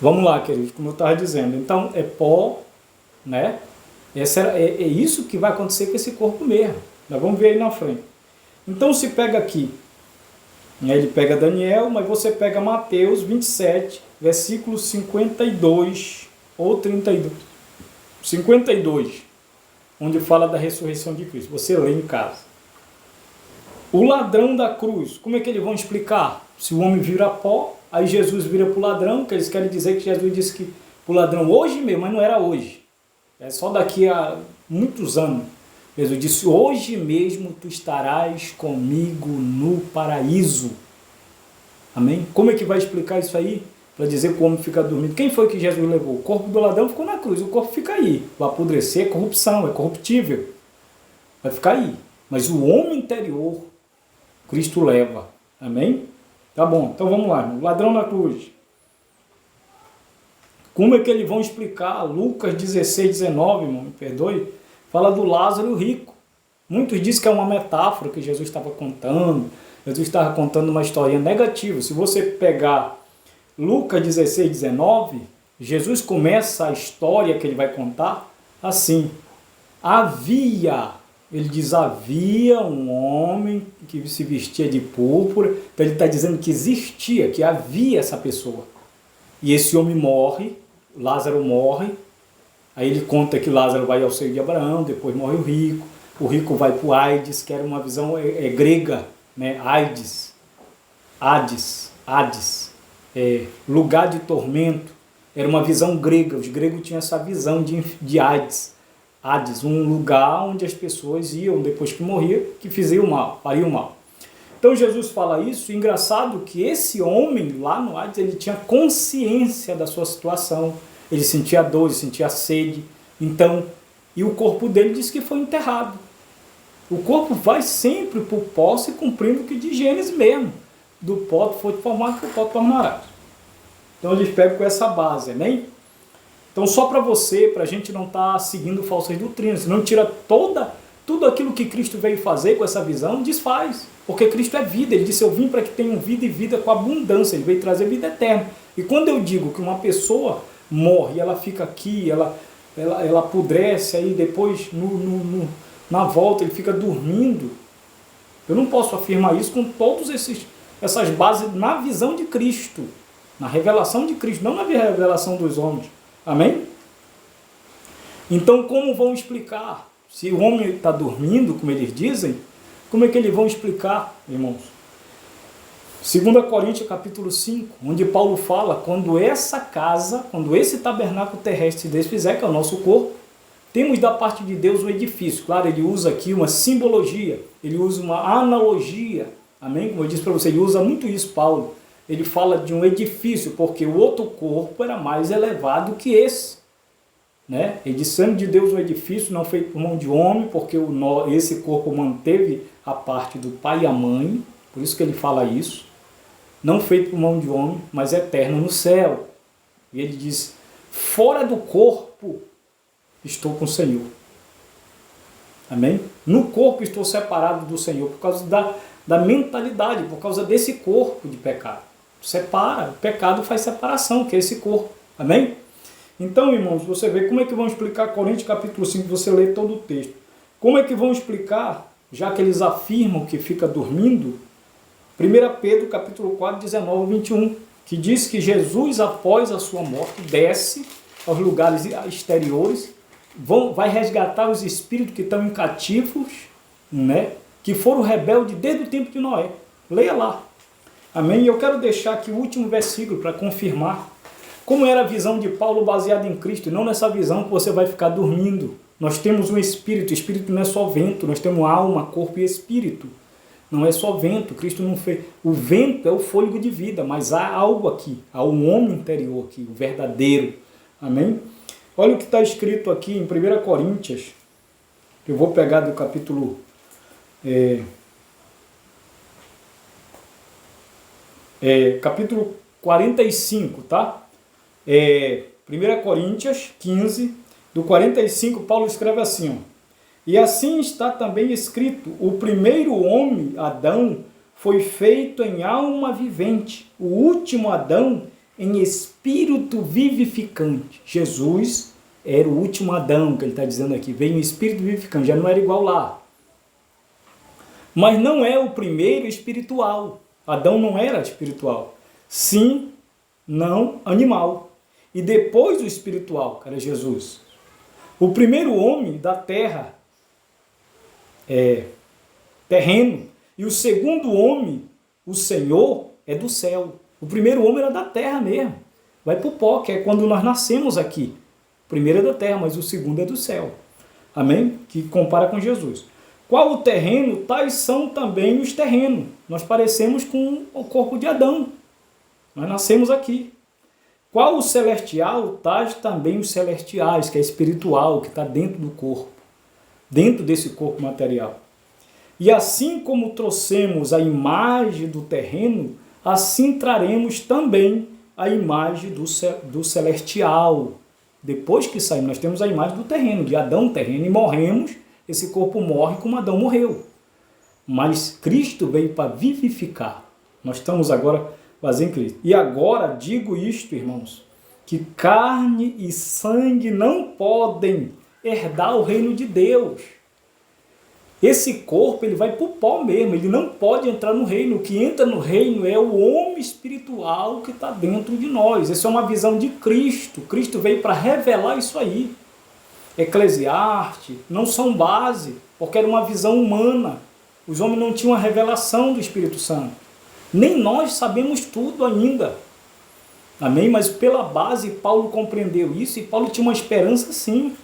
Vamos lá, queridos, como eu estava dizendo. Então, é pó, né? É isso que vai acontecer com esse corpo mesmo. Nós vamos ver aí na frente. Então, se pega aqui, né, ele pega Daniel, mas você pega Mateus 27, versículo 52 ou 32. 52, onde fala da ressurreição de Cristo. Você lê em casa. O ladrão da cruz, como é que eles vão explicar? Se o homem vira pó, aí Jesus vira para o ladrão, que eles querem dizer que Jesus disse que para o ladrão hoje mesmo, mas não era hoje. É só daqui a muitos anos. Jesus disse, hoje mesmo tu estarás comigo no paraíso. Amém? Como é que vai explicar isso aí? Para dizer que o homem fica dormindo. Quem foi que Jesus levou? O corpo do ladrão ficou na cruz, o corpo fica aí. Vai apodrecer, é corrupção, é corruptível. Vai ficar aí. Mas o homem interior, Cristo leva. Amém? Tá bom, então vamos lá. O ladrão na cruz. Como é que eles vão explicar? Lucas 16, 19, irmão, me perdoe, fala do Lázaro e o rico. Muitos dizem que é uma metáfora que Jesus estava contando. Jesus estava contando uma história negativa. Se você pegar Lucas 16, 19, Jesus começa a história que ele vai contar assim. Ele diz, havia um homem que se vestia de púrpura. Então ele está dizendo que existia, que havia essa pessoa. E esse homem morre, Lázaro morre. Aí ele conta que Lázaro vai ao seio de Abraão, depois morre o rico vai para o Hades, que era uma visão grega, né? Hades, lugar de tormento, era uma visão grega, os gregos tinham essa visão de Hades, um lugar onde as pessoas iam depois que morria, que fariam mal. Então Jesus fala isso, engraçado que esse homem lá no Hades, ele tinha consciência da sua situação, ele sentia dor, ele sentia sede, então, e o corpo dele diz que foi enterrado. O corpo vai sempre para o pó, se cumprindo o que de Gênesis mesmo, do pó foi formado, por pó tornará. Então eles pegam com essa base, amém? Então só para você, para a gente não estar seguindo falsas doutrinas, senão tira tudo aquilo que Cristo veio fazer com essa visão, desfaz. Porque Cristo é vida, ele disse, eu vim para que tenham vida e vida com abundância, ele veio trazer vida eterna. E quando eu digo que uma pessoa morre, ela fica aqui, ela apodrece, aí depois na volta ele fica dormindo, eu não posso afirmar isso com todas essas bases na visão de Cristo, na revelação de Cristo, não na revelação dos homens. Amém? Então, como vão explicar? Se o homem está dormindo, como eles dizem, como é que eles vão explicar, irmãos? 2 Coríntios capítulo 5, onde Paulo fala, quando esse tabernáculo terrestre se desfizer, que é o nosso corpo, temos da parte de Deus um edifício. Claro, ele usa aqui uma simbologia, ele usa uma analogia, amém? Como eu disse para você, ele usa muito isso, Paulo. Ele fala de um edifício, porque o outro corpo era mais elevado que esse. Né? Ele diz, sendo de Deus um edifício não feito por mão de homem, porque esse corpo manteve a parte do pai e a mãe, por isso que ele fala isso, não feito por mão de homem, mas eterno no céu. E ele diz, fora do corpo estou com o Senhor. Amém? No corpo estou separado do Senhor, por causa da mentalidade, por causa desse corpo de pecado. Separa, o pecado faz separação, que é esse corpo. Amém? Então, irmãos, você vê como é que vão explicar Coríntios capítulo 5, você lê todo o texto. Como é que vão explicar, já que eles afirmam que fica dormindo, 1 Pedro capítulo 4, 19 e 21, que diz que Jesus, após a sua morte, desce aos lugares exteriores, vai resgatar os espíritos que estão em cativos, né, que foram rebeldes desde o tempo de Noé. Leia lá. Amém? E eu quero deixar aqui o último versículo para confirmar como era a visão de Paulo baseada em Cristo, e não nessa visão que você vai ficar dormindo. Nós temos um espírito não é só vento, nós temos alma, corpo e espírito. Não é só vento, Cristo não fez. O vento é o fôlego de vida, mas há algo aqui, há um homem interior aqui, o verdadeiro. Amém? Olha o que está escrito aqui em 1 Coríntios, eu vou pegar do capítulo capítulo 45, tá? 1 Coríntios 15, do 45, Paulo escreve assim, ó, e assim está também escrito, o primeiro homem, Adão, foi feito em alma vivente, o último Adão, em espírito vivificante. Jesus era o último Adão, que ele está dizendo aqui, veio em espírito vivificante, já não era igual lá. Mas não é o primeiro espiritual. Adão não era espiritual. Sim, não animal. E depois o espiritual, que era Jesus. O primeiro homem da terra é terreno. E o segundo homem, o Senhor, é do céu. O primeiro homem era da terra mesmo. Vai para o pó, que é quando nós nascemos aqui. O primeiro é da terra, mas o segundo é do céu. Amém? Que compara com Jesus. Qual o terreno? Tais são também os terrenos. Nós parecemos com o corpo de Adão. Nós nascemos aqui. Qual o celestial? Tais também os celestiais, que é espiritual, que está dentro do corpo. Dentro desse corpo material. E assim como trouxemos a imagem do terreno, assim traremos também a imagem do celestial. Depois que saímos, nós temos a imagem do terreno, de Adão terreno, e morremos, esse corpo morre como Adão morreu. Mas Cristo veio para vivificar. Nós estamos agora fazendo Cristo. E agora digo isto, irmãos, que carne e sangue não podem herdar o reino de Deus. Esse corpo, ele vai para o pó mesmo, ele não pode entrar no reino. O que entra no reino é o homem espiritual que está dentro de nós. Essa é uma visão de Cristo. Cristo veio para revelar isso aí. Eclesiastes não são base, porque era uma visão humana. Os homens não tinham a revelação do Espírito Santo. Nem nós sabemos tudo ainda. Amém? Mas pela base, Paulo compreendeu isso e Paulo tinha uma esperança sim.